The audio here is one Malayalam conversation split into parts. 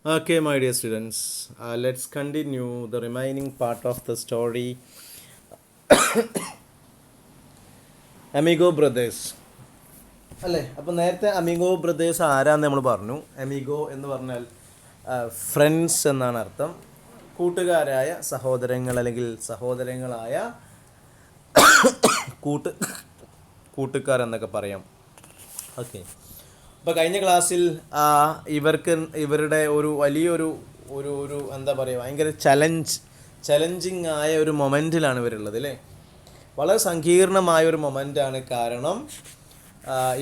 Okay, my dear students, let's continue the remaining part of the story Amigo Brothers. അല്ലേ, അപ്പോൾ നേരത്തെ അമിഗോ ബ്രദേഴ്സ് ആരാന്ന് നമ്മൾ പറഞ്ഞു. അമിഗോ എന്ന് പറഞ്ഞാൽ ഫ്രണ്ട്സ് എന്നാണ് അർത്ഥം. കൂട്ടുകാരായ സഹോദരങ്ങൾ അല്ലെങ്കിൽ സഹോദരങ്ങളായ കൂട്ട് കൂട്ടുകാർ എന്നൊക്കെ പറയാം. ഓക്കെ, അപ്പോൾ കഴിഞ്ഞ ക്ലാസ്സിൽ ഇവരുടെ ഒരു വലിയൊരു ഒരു ഒരു എന്താ പറയുക, ഭയങ്കര ചലഞ്ചിങ് ആയ ഒരു മൊമെൻറ്റിലാണ് ഇവരുള്ളത് അല്ലേ. വളരെ സങ്കീർണമായ ഒരു മൊമെൻ്റാണ്. കാരണം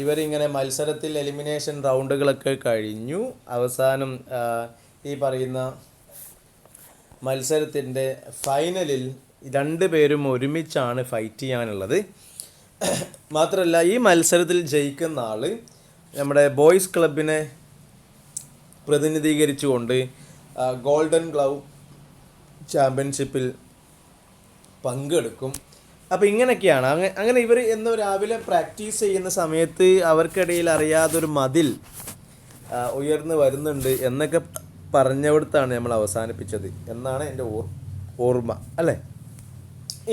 ഇവരിങ്ങനെ മത്സരത്തിൽ എലിമിനേഷൻ റൗണ്ടുകളൊക്കെ കഴിഞ്ഞു. അവസാനം ഈ പറയുന്ന മത്സരത്തിൻ്റെ ഫൈനലിൽ പേരും ഒരുമിച്ചാണ് ഫൈറ്റ് ചെയ്യാനുള്ളത്. മാത്രമല്ല, ഈ മത്സരത്തിൽ ജയിക്കുന്ന ആൾ നമ്മുടെ ബോയ്സ് ക്ലബിനെ പ്രതിനിധീകരിച്ചുകൊണ്ട് ഗോൾഡൻ ഗ്ലൗ ചാമ്പ്യൻഷിപ്പിൽ പങ്കെടുക്കും. അപ്പോൾ ഇങ്ങനെയൊക്കെയാണ്. അങ്ങനെ ഇവർ എന്ന് രാവിലെ പ്രാക്ടീസ് ചെയ്യുന്ന സമയത്ത് അവർക്കിടയിൽ അറിയാതൊരു മതിൽ ഉയർന്നു വരുന്നുണ്ട് എന്നൊക്കെ പറഞ്ഞവിടത്താണ് നമ്മൾ അവസാനിപ്പിച്ചത് എന്നാണ് എൻ്റെ ഓർമ്മ അല്ലേ.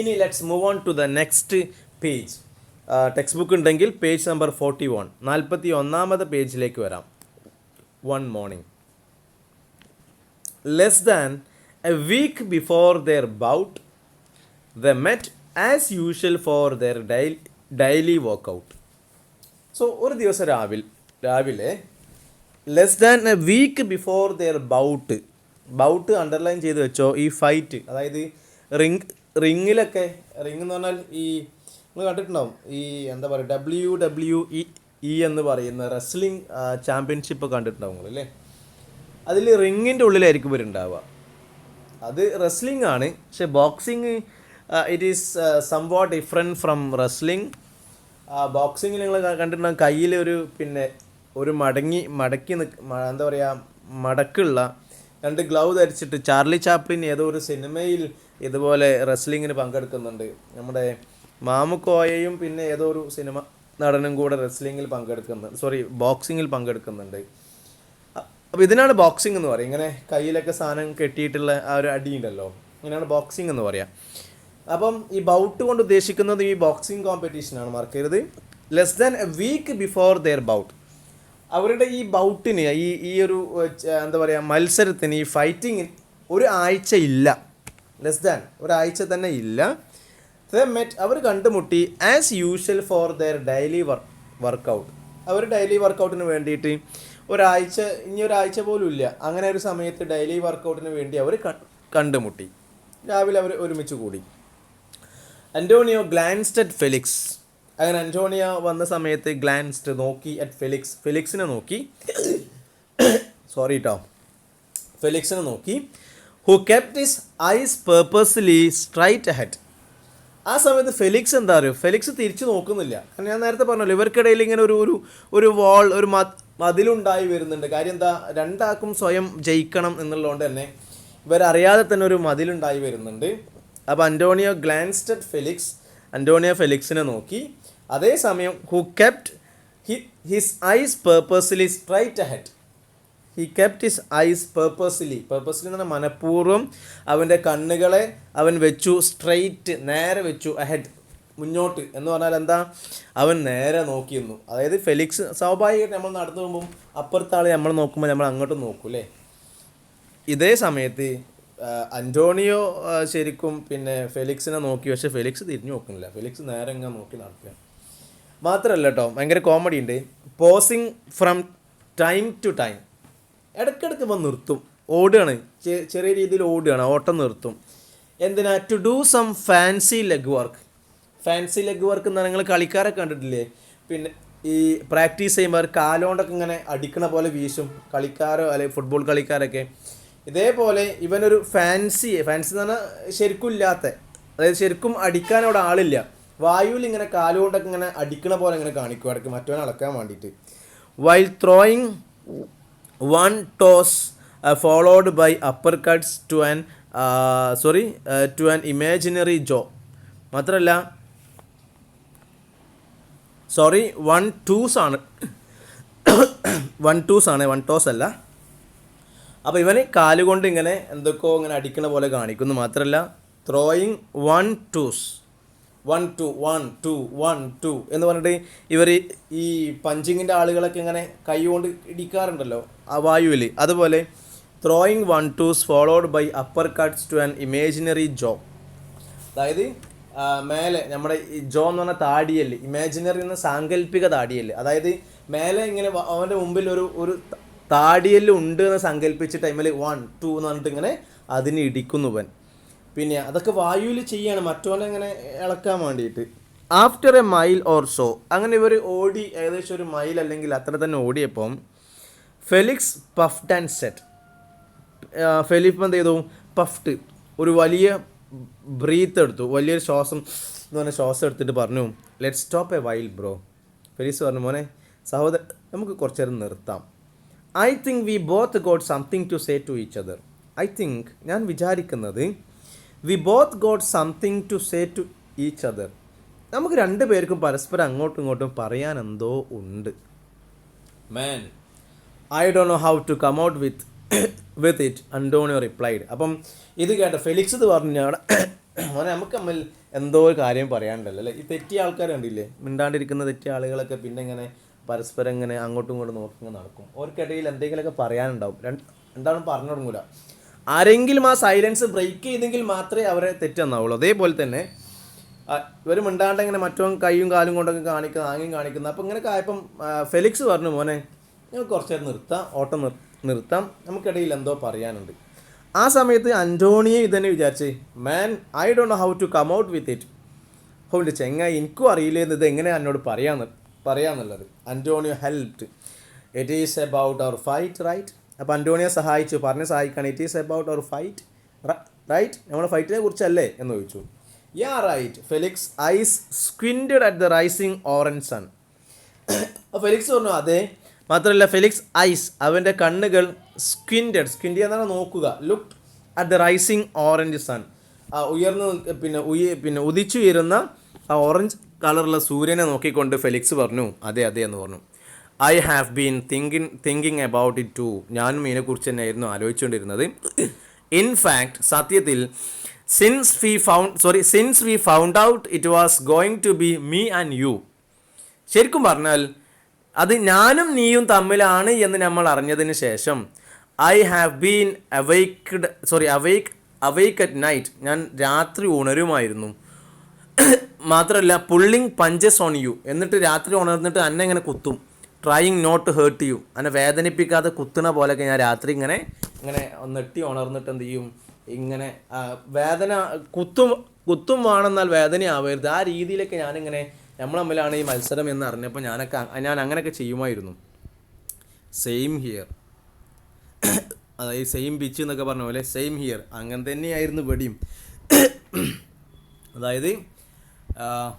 ഇനി let's move on to the next page. Textbook ഉണ്ടെങ്കിൽ പേജ് നമ്പർ 41, 41ാമത്തെ പേജിലേക്ക് വരാം. One morning, less than a week before their bout they met as usual for their daily workout. So ഒരു ദിവസം രാവിലെ less than a week before their bout underline ചെയ്ത് വെച്ചോ. ഈ ഫൈറ്റ്, അതായത് റിങ്ങിലൊക്കെ, റിങ് എന്ന് പറഞ്ഞാൽ ഈ നിങ്ങൾ കണ്ടിട്ടുണ്ടാവും, ഈ എന്താ പറയുക, WWE എന്ന് പറയുന്ന റെസ്ലിംഗ് ചാമ്പ്യൻഷിപ്പ് കണ്ടിട്ടുണ്ടാവും നിങ്ങൾ അല്ലേ. അതിൽ റിങ്ങിൻ്റെ ഉള്ളിലായിരിക്കും ഇവരുണ്ടാവുക. അത് റെസ്ലിംഗ് ആണ്, പക്ഷെ boxing it is somewhat different from wrestling. ബോക്സിങ്ങിൽ നിങ്ങൾ കണ്ടിട്ടുണ്ടാകും, കയ്യിൽ ഒരു മടക്കി എന്താ പറയുക, മടക്കുള്ള 2 ഗ്ലൗ ധരിച്ചിട്ട്. ചാർലി ചാപ്ലിൻ ഏതോ ഒരു സിനിമയിൽ ഇതുപോലെ റെസ്ലിങ്ങിന് പങ്കെടുക്കുന്നുണ്ട്. നമ്മുടെ മാമുക്കോയയും പിന്നെ ഏതോ ഒരു സിനിമ നടനും കൂടെ ബോക്സിങ്ങിൽ പങ്കെടുക്കുന്നുണ്ട്. അപ്പോൾ ഇതിനാണ് ബോക്സിംഗ് എന്ന് പറയുക. ഇങ്ങനെ കയ്യിലൊക്കെ സാധനം കെട്ടിയിട്ടുള്ള ആ ഒരു അടിയുണ്ടല്ലോ, ഇങ്ങനെയാണ് ബോക്സിംഗ് എന്ന് പറയുക. അപ്പം ഈ ബൗട്ട് കൊണ്ട് ഉദ്ദേശിക്കുന്നത് ഈ ബോക്സിംഗ് കോമ്പറ്റീഷനാണ്. മറക്കരുത്. Less than a week before their bout. അവരുടെ ഈ ബൗട്ടിന്, ഈ ഒരു എന്താ പറയുക, മത്സരത്തിന്, ഈ ഫൈറ്റിങ്ങിന് ഒരു ആഴ്ച ഇല്ല. ലെസ് ദാൻ ഒരാഴ്ച തന്നെ ഇല്ല. അവർ കണ്ടുമുട്ടി as usual for their daily workout. അവർ ഡെയിലി വർക്കൗട്ടിന് വേണ്ടിയിട്ട് ഇനി ഒരാഴ്ച പോലും ഇല്ല. അങ്ങനെ ഒരു സമയത്ത് ഡെയിലി വർക്കൗട്ടിന് വേണ്ടി അവർ കണ്ടുമുട്ടി. രാവിലെ അവർ ഒരുമിച്ച് കൂടി. Antonio glanced at Felix. അങ്ങനെ അന്റോണിയോ വന്ന സമയത്ത് നോക്കി അറ്റ് ഫെലിക്സിനെ നോക്കി. ഫെലിക്സിനെ നോക്കി. Who kept his eyes purposely straight ahead. ആ സമയത്ത് ഫെലിക്സ് എന്താ പറയുക, ഫെലിക്സ് തിരിച്ചു നോക്കുന്നില്ല. കാരണം ഞാൻ നേരത്തെ പറഞ്ഞല്ലോ, ഇവർക്കിടയിൽ ഇങ്ങനെ ഒരു വാൾ, ഒരു മതിലുണ്ടായി വരുന്നുണ്ട്. കാര്യം എന്താ, രണ്ടാൾക്കും സ്വയം ജയിക്കണം എന്നുള്ളതുകൊണ്ട് തന്നെ ഇവരറിയാതെ തന്നെ ഒരു മതിലുണ്ടായി വരുന്നുണ്ട്. അപ്പോൾ Antonio glanced at Felix. Antonio ഫെലിക്സിനെ നോക്കി. അതേസമയം who kept his eyes purposely straight ahead. He kept his eyes purposely എന്ന് പറഞ്ഞാൽ മനഃപൂർവ്വം അവൻ്റെ കണ്ണുകളെ അവൻ വെച്ചു നേരെ വെച്ചു. അഹെഡ്, മുന്നോട്ട് എന്ന് പറഞ്ഞാൽ എന്താ, അവൻ നേരെ നോക്കിയിരുന്നു. അതായത് ഫെലിക്സ് സ്വാഭാവികമായിട്ട് നമ്മൾ നടന്നു പോകുമ്പം അപ്പുറത്തെ ആൾ നമ്മൾ നോക്കുമ്പോൾ നമ്മൾ അങ്ങോട്ട് നോക്കും അല്ലേ. ഇതേ സമയത്ത് അന്റോണിയോ ശരിക്കും ഫെലിക്സിനെ നോക്കി, പക്ഷേ ഫെലിക്സ് തിരിഞ്ഞു നോക്കുന്നില്ല. ഫെലിക്സ് നേരെ ഇങ്ങനെ നോക്കി നടക്കുക. മാത്രമല്ല കേട്ടോ, ഭയങ്കര കോമഡി ഉണ്ട്. Pausing from time to time. ഇടയ്ക്കിടയ്ക്ക് ഇപ്പം നിർത്തും, ഓടുകയാണ്, ചെറിയ രീതിയിൽ ഓടുകയാണ്, ഓട്ടം നിർത്തും. എന്തിനാ? To do some fancy leg work. Fancy leg work എന്ന് പറഞ്ഞാൽ നിങ്ങൾ കളിക്കാരൊക്കെ കണ്ടിട്ടില്ലേ, ഈ പ്രാക്ടീസ് ചെയ്യുമ്പോൾ കാലുകൊണ്ടൊക്കെ ഇങ്ങനെ അടിക്കണ പോലെ വീശും കളിക്കാരോ അല്ലെങ്കിൽ ഫുട്ബോൾ കളിക്കാരൊക്കെ. ഇതേപോലെ ഇവനൊരു ഫാൻസി എന്ന് പറഞ്ഞാൽ ശരിക്കും ഇല്ലാത്ത, അതായത് ശരിക്കും അടിക്കാനവിടെ ആളില്ല, വായുവിൽ ഇങ്ങനെ കാലുകൊണ്ടൊക്കെ ഇങ്ങനെ അടിക്കണ പോലെ ഇങ്ങനെ കാണിക്കും ഇടയ്ക്ക് മറ്റവനെ അളക്കാൻ വേണ്ടിയിട്ട്. While throwing one twos followed by uppercuts to an imaginary jaw. മാത്രമല്ല വൺ ടോസ് അല്ല. അപ്പോൾ ഇവന് കാലുകൊണ്ട് ഇങ്ങനെ എന്തൊക്കെയോ ഇങ്ങനെ അടിക്കണ പോലെ കാണിക്കുന്നു. മാത്രമല്ല ത്രോയിങ് 1-2s 1-2 1-2 1-2 എന്ന് പറഞ്ഞിട്ട് ഇവർ ഈ പഞ്ചിങ്ങിൻ്റെ ആളുകളൊക്കെ ഇങ്ങനെ കൈ കൊണ്ട് ഇടിക്കാറുണ്ടല്ലോ ആ വായുവിൽ. അതുപോലെ throwing 1-2s followed by uppercuts to an imaginary jaw. അതായത് മേലെ നമ്മുടെ ഈ ജോ എന്ന് പറഞ്ഞാൽ താടിയല്, ഇമാജിനറി എന്ന സാങ്കല്പിക താടിയല്. അതായത് മേലെ ഇങ്ങനെ അവൻ്റെ മുമ്പിൽ ഒരു താടിയല് ഉണ്ട് എന്ന് സങ്കല്പിച്ച ടൈമിൽ 1-2 എന്ന് പറഞ്ഞിട്ട് ഇങ്ങനെ അതിന് ഇടിക്കുന്നുവൻ. പിന്നെ അതൊക്കെ വായുവിൽ ചെയ്യാണ് മറ്റോനെ ഇങ്ങനെ ഇളക്കാൻ വേണ്ടിയിട്ട്. After a mile or so അങ്ങനെ ഇവർ ഓടി ഏകദേശം ഒരു മൈൽ അല്ലെങ്കിൽ അത്ര തന്നെ ഓടിയപ്പം Felix puffed and set. Felipe എന്ത് ചെയ്തു? പഫ്ഡ്, ഒരു വലിയ ബ്രീത്ത് എടുത്തു, വലിയൊരു ശ്വാസം എന്ന് പറഞ്ഞാൽ ശ്വാസം എടുത്തിട്ട് പറഞ്ഞു, let stop a while bro. Felix പറഞ്ഞു, മോനെ സഹോദരൻ നമുക്ക് കുറച്ച് നേരം നിർത്താം. I think we both got something to say to each other. I think ഞാൻ വിചാരിക്കുന്നത് we both got something to say to each other. നമുക്ക് രണ്ടു പേർക്കും പരസ്പരം അങ്ങോട്ടും ഇങ്ങോട്ടും പറയാൻ എന്തോ ഉണ്ട്. Man I don't know how to come out with it, Antonio replied. അപ്പം ഇത് കേട്ട ഫെലിക്സ് ഇത് പറഞ്ഞു, മോനെ നമുക്ക് തമ്മിൽ എന്തോ ഒരു കാര്യം പറയാനുണ്ടല്ലോ അല്ലേ. ഈ തെറ്റിയ ആൾക്കാർ കണ്ടില്ലേ, മിണ്ടാണ്ടിരിക്കുന്ന തെറ്റിയ ആളുകളൊക്കെ പിന്നെ ഇങ്ങനെ പരസ്പരം ഇങ്ങനെ അങ്ങോട്ടും ഇങ്ങോട്ടും നോക്കി നടക്കും. അവർക്കിടയിൽ എന്തെങ്കിലുമൊക്കെ പറയാനുണ്ടാവും, രണ്ടാളും പറഞ്ഞു തുടങ്ങൂല. ആരെങ്കിലും ആ സൈലൻസ് ബ്രേക്ക് ചെയ്തെങ്കിൽ മാത്രമേ അവരെ തെറ്റെന്നാവുള്ളൂ. അതേപോലെ തന്നെ ഇവർ മിണ്ടാണ്ട് ഇങ്ങനെ മറ്റോ കൈയും കാലും കൊണ്ടൊക്കെ കാണിക്കുന്ന ആംഗ്യം കാണിക്കുന്നത്. അപ്പോൾ ഇങ്ങനെയൊക്കെ ആയപ്പം ഫെലിക്സ് പറഞ്ഞു, മോനെ ഞങ്ങൾ കുറച്ച് നേരം നിർത്താം, ഓട്ടം നിർത്താം, നമുക്കിടയിൽ എന്തോ പറയാനുണ്ട്. ആ സമയത്ത് അന്റോണിയോ ഇതന്നെ വിചാരിച്ചേ, man I don't know how to come out with it. അതുകൊണ്ട് ചെങ്ങായി എനിക്കും അറിയില്ലെന്ന് ഇത് എങ്ങനെ എന്നോട് പറയാന്നുള്ളത്. Antonio helped. It is about our fight right. അപ്പോൾ അന്റോണിയോ സഹായിച്ചു, പറഞ്ഞ് സഹായിക്കുകയാണ്. It is about our fight right, നമ്മുടെ ഫൈറ്റിനെ കുറിച്ചല്ലേ എന്ന് ചോദിച്ചു. Yeah right. Felix eyes squinted at the rising orange sun. Felix പറഞ്ഞു അതെ. മാത്രമല്ല ഫെലിക്സ് ഐസ്, അവൻ്റെ കണ്ണുകൾ സ്ക്വിൻറ്റഡ് എന്നാണ് നോക്കുക, look at the rising orange sun, ആ ഉയർന്ന് പിന്നെ ഉദിച്ചുയരുന്ന ആ ഓറഞ്ച് കളറുള്ള സൂര്യനെ നോക്കിക്കൊണ്ട് ഫെലിക്സ് പറഞ്ഞു അതെ എന്ന് പറഞ്ഞു. I have been thinking about it too. ഞാനും ഇതിനെക്കുറിച്ച് തന്നെയായിരുന്നു ആലോചിച്ചുകൊണ്ടിരുന്നത്. ഇൻഫാക്ട് സത്യത്തിൽ since we found out it was going to be me and you. ശരിക്കും പറഞ്ഞാൽ അത് ഞാനും നീയും തമ്മിലാണ് എന്ന് നമ്മൾ അറിഞ്ഞതിന് ശേഷം I have been awake at night, ഞാൻ രാത്രി ഉണരുമായിരുന്നു. മാത്രമല്ല പുള്ളിങ് പഞ്ചസ് ഓൺ യു, എന്നിട്ട് രാത്രി ഉണർന്നിട്ട് അന്നെ ഇങ്ങനെ കുത്തും. ട്രൈയിങ് നോട്ട് ഹേർട്ട് യു, അന്നെ വേദനിപ്പിക്കാതെ കുത്തുന്ന പോലെയൊക്കെ ഞാൻ രാത്രി ഇങ്ങനെ നെട്ടി ഉണർന്നിട്ട് എന്ത് ചെയ്യും, ഇങ്ങനെ വേദന കുത്തും വേണമെന്നാൽ വേദനയാവരുത്, ആ രീതിയിലൊക്കെ ഞാനിങ്ങനെ നമ്മൾ തമ്മിലാണ് ഈ മത്സരം എന്ന് അറിഞ്ഞപ്പോൾ ഞാൻ അങ്ങനെയൊക്കെ ചെയ്യുമായിരുന്നു. സെയിം ഹിയർ, അതായത് സെയിം പിച്ച് എന്നൊക്കെ പറഞ്ഞ പോലെ സെയിം ഹിയർ, അങ്ങനെ തന്നെയായിരുന്നു ഇവിടെയും. അതായത്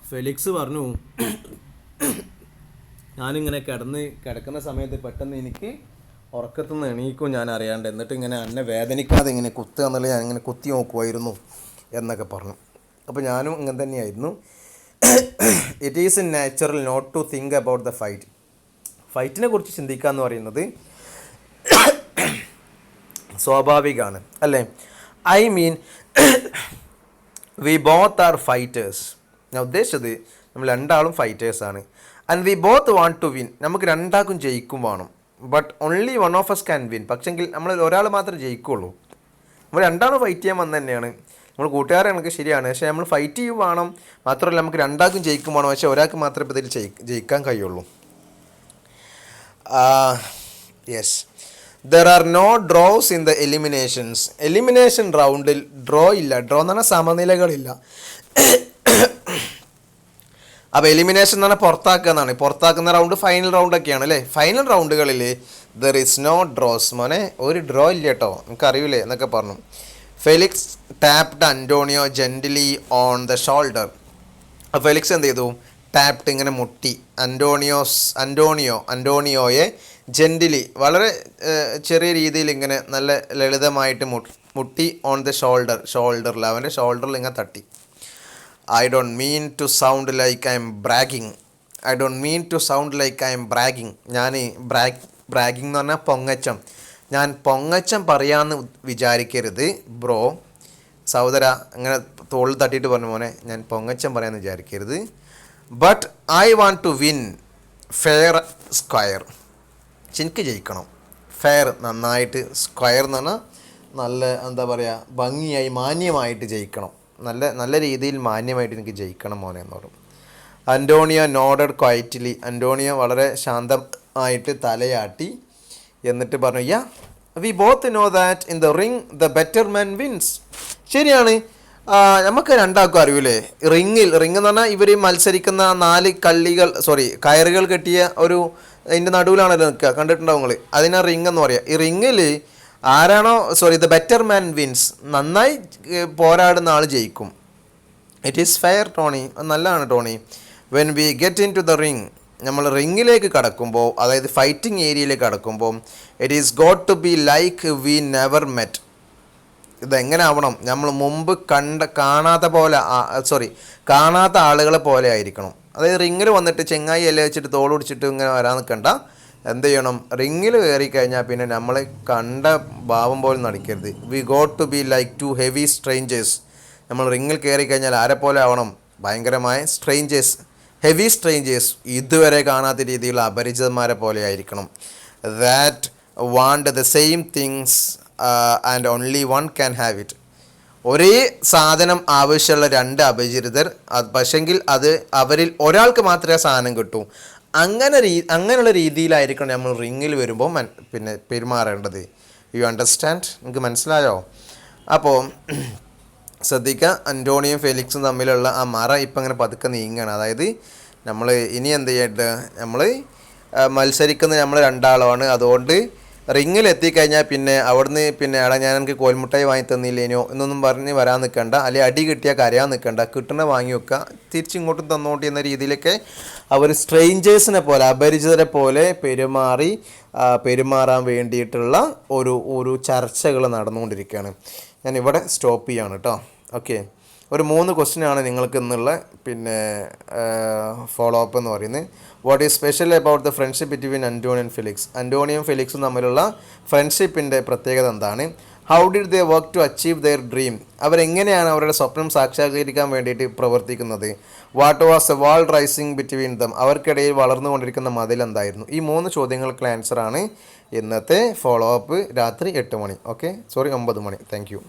ഫെലിക്സ് പറഞ്ഞു, ഞാനിങ്ങനെ കിടക്കുന്ന സമയത്ത് പെട്ടെന്ന് എനിക്ക് ഉറക്കത്തുനിന്ന് എണീക്കും ഞാൻ അറിയാണ്ട്, എന്നിട്ട് ഇങ്ങനെ എന്നെ വേദനിക്കാതെ ഇങ്ങനെ കുത്തുക എന്നുള്ളത് ഞാൻ ഇങ്ങനെ കുത്തി നോക്കുമായിരുന്നു എന്നൊക്കെ പറഞ്ഞു. അപ്പോൾ ഞാനും ഇങ്ങനെ തന്നെയായിരുന്നു. It is natural not to think about the fight. ഫൈറ്റിനെ കുറിച്ച് ചിന്തിക്കുക എന്ന് പറയുന്നത് സ്വാഭാവികമാണ് അല്ലേ. I mean we both are fighters. ഞാൻ ഉദ്ദേശിച്ചത് നമ്മൾ രണ്ടാളും ഫൈറ്റേഴ്സാണ്. And we both want to win, നമുക്ക് രണ്ടാൾക്കും ജയിക്കും വേണം. But only one of us can win, പക്ഷെങ്കിൽ നമ്മൾ ഒരാൾ മാത്രമേ ജയിക്കുള്ളൂ. നമ്മൾ രണ്ടാളും ഫൈറ്റ് ചെയ്യാൻ വന്ന് തന്നെയാണ്, നമ്മൾ കൂട്ടുകാരെ കണക്ക് ശരിയാണ്, പക്ഷേ നമ്മൾ ഫൈറ്റ് ചെയ്യും വേണം. മാത്രമല്ല നമുക്ക് രണ്ടാൾക്കും ജയിക്കും വേണം, പക്ഷേ ഒരാൾക്ക് മാത്രമേ ഇപ്പോൾ ഇതിൽ ജയിക്കാൻ കഴിയുള്ളൂ. Yes, there are no draws in the eliminations. Elimination റൗണ്ടിൽ ഡ്രോ ഇല്ല. ഡ്രോ എന്ന് പറഞ്ഞാൽ സമനിലകളില്ല. അപ്പോൾ എലിമിനേഷൻ എന്ന് പറഞ്ഞാൽ പുറത്താക്കുന്ന റൗണ്ട് ഫൈനൽ റൗണ്ടൊക്കെയാണ് അല്ലേ. ഫൈനൽ റൗണ്ടുകളിൽ ദർ ഇസ് നോ ഡ്രോസ്. മോനെ ഒരു ഡ്രോ ഇല്ല കേട്ടോ, എനിക്കറിയില്ലേ എന്നൊക്കെ പറഞ്ഞു. Felix tapped Antonio gently on the shoulder. അപ്പോൾ ഫെലിക്സ് എന്ത് ചെയ്തു, ടാപ്ഡ് ഇങ്ങനെ മുട്ടി അന്റോണിയോയെ ജെന്റിലി വളരെ ചെറിയ രീതിയിൽ ഇങ്ങനെ നല്ല ലളിതമായിട്ട് മുട്ടി ഓൺ ദ ഷോൾഡറിൽ അവൻ്റെ ഷോൾഡറിൽ ഇങ്ങനെ തട്ടി. I don't mean to sound like I'm bragging. ഞാൻ ബ്രാഗിങ് എന്ന് പറഞ്ഞാൽ പൊങ്ങച്ചം. ഞാൻ പൊങ്ങച്ചം പറയാമെന്ന് വിചാരിക്കരുത് ബ്രോ. സഹോദര അങ്ങനെ തോളിൽ തട്ടിയിട്ട് പറഞ്ഞു മോനെ ഞാൻ പൊങ്ങച്ചം പറയാമെന്ന് വിചാരിക്കരുത്. But I want to win fair square. എനിക്ക് ജയിക്കണം. ഫെയർ നന്നായിട്ട്, സ്ക്വയർ എന്ന് പറഞ്ഞാൽ നല്ല എന്താ പറയുക ഭംഗിയായി മാന്യമായിട്ട് ജയിക്കണം. നല്ല നല്ല രീതിയിൽ മാന്യമായിട്ട് എനിക്ക് ജയിക്കണം മോനെ എന്ന് പറയും. Antonio nodded quietly. അന്റോണിയോ വളരെ ശാന്തമായിട്ട് തലയാട്ടി. എന്നിട്ട് പറഞ്ഞു yeah we both know that in the ring the better man wins. ശരിയാണ്, നമുക്ക് രണ്ടാൾക്കും അറിയൂലേ റിങ് എന്ന് പറഞ്ഞാൽ ഇവർ മത്സരിക്കുന്ന 4 കയറുകൾ കെട്ടിയ ഒരു അതിൻ്റെ നടുവിലാണല്ലോ നിൽക്കുക, കണ്ടിട്ടുണ്ടാവും നിങ്ങൾ. അതിനാ റിങ് എന്ന് പറയുക. ഈ റിങ്ങിൽ ആരാണോ ദ ബെറ്റർ മാൻ വിൻസ്, നന്നായി പോരാടുന്ന ആൾ ജയിക്കും. ഇറ്റ് ഈസ് ഫെയർ ടോണി, നല്ലതാണ് Tony. When we get in to the ring, നമ്മൾ റിങ്ങിലേക്ക് കടക്കുമ്പോൾ, അതായത് ഫൈറ്റിംഗ് ഏരിയയിലേക്ക് കടക്കുമ്പോൾ, it is got to be like we never met. ഇതെങ്ങനെ ആവണം, നമ്മൾ മുമ്പ് കാണാത്ത ആളുകളെ പോലെ ആയിരിക്കണം. അതായത് റിങ്ങിൽ വന്നിട്ട് ചെങ്ങായി എല്ലാം വെച്ചിട്ട് തോളുപിടിച്ചിട്ട് ഇങ്ങനെ വരാൻ നിൽക്കണ്ട. എന്ത് ചെയ്യണം, റിങ്ങിൽ കയറി കഴിഞ്ഞാൽ പിന്നെ നമ്മളെ കണ്ട ഭാവം പോലും നടിക്കരുത്. We got to be like 2 heavy strangers. നമ്മൾ റിങ്ങിൽ കയറി കഴിഞ്ഞാൽ ആരെ പോലെ ആവണം, ഭയങ്കരമായ ഹെവി സ്ട്രേഞ്ചേഴ്സ്, ഇതുവരെ കാണാത്ത രീതിയിലുള്ള അപരിചിതന്മാരെ പോലെ ആയിരിക്കണം. That want the same things and only one can have it. ഒരേ സാധനം ആവശ്യമുള്ള 2 അപരിചിതർ, പക്ഷെങ്കിൽ അത് അവരിൽ ഒരാൾക്ക് മാത്രമേ സാധനം കിട്ടൂ. അങ്ങനെയുള്ള രീതിയിലായിരിക്കണം നമ്മൾ റിങ്ങിൽ വരുമ്പോൾ പിന്നെ പെരുമാറേണ്ടത്. You understand? നിങ്ങൾക്ക് മനസ്സിലായോ? അപ്പോൾ ശ്രദ്ധിക്കുക, അന്റോണിയും ഫെലിക്സും തമ്മിലുള്ള ആ മറ ഇപ്പം ഇങ്ങനെ പതുക്കെ നീങ്ങുകയാണ്. അതായത് നമ്മൾ ഇനി എന്ത് ചെയ്യട്ടെ, നമ്മൾ മത്സരിക്കുന്ന നമ്മൾ 2 ആളാണ്. അതുകൊണ്ട് റിങ്ങിൽ എത്തിക്കഴിഞ്ഞാൽ പിന്നെ അവിടുന്ന് പിന്നെ എടാ ഞാൻ എനിക്ക് കോൽമുട്ടായി വാങ്ങി തന്നില്ലേനോ എന്നൊന്നും പറഞ്ഞ് വരാൻ നിൽക്കണ്ട, അല്ലെങ്കിൽ അടി കിട്ടിയാൽ കരയാൻ നിൽക്കണ്ട, കിട്ടണ വാങ്ങി വെക്കുക, തിരിച്ചിങ്ങോട്ടും തന്നോട്ടി എന്ന രീതിയിലൊക്കെ അവർ സ്ട്രേഞ്ചേഴ്സിനെ പോലെ, അപരിചിതരെ പോലെ പെരുമാറാൻ വേണ്ടിയിട്ടുള്ള ഒരു ചർച്ചകൾ നടന്നുകൊണ്ടിരിക്കുകയാണ്. ഞാൻ ഇവിടെ സ്റ്റോപ്പ് ചെയ്യാണ് കേട്ടോ. ഓക്കെ, ഒരു 3 ക്വസ്റ്റ്യനാണ് നിങ്ങൾക്ക് ഇന്നുള്ള പിന്നെ ഫോളോ അപ്പ് എന്ന് പറയുന്നത്. What is special about the friendship between Antoni and Felix? അന്റോണിയും ഫെലിക്സും തമ്മിലുള്ള ഫ്രണ്ട്ഷിപ്പിൻ്റെ പ്രത്യേകത എന്താണ്? How did they work to achieve their dream? അവരെങ്ങനെയാണ് അവരുടെ സ്വപ്നം സാക്ഷാത്കരിക്കാൻ വേണ്ടിയിട്ട് പ്രവർത്തിക്കുന്നത്? What was a wall rising between them? അവർക്കിടയിൽ വളർന്നുകൊണ്ടിരിക്കുന്ന മതിൽ എന്തായിരുന്നു? ഈ 3 ചോദ്യങ്ങൾക്കുള്ള ആൻസറാണ് ഇന്നത്തെ ഫോളോ അപ്പ് രാത്രി 8 മണി. 9 മണി. Thank you.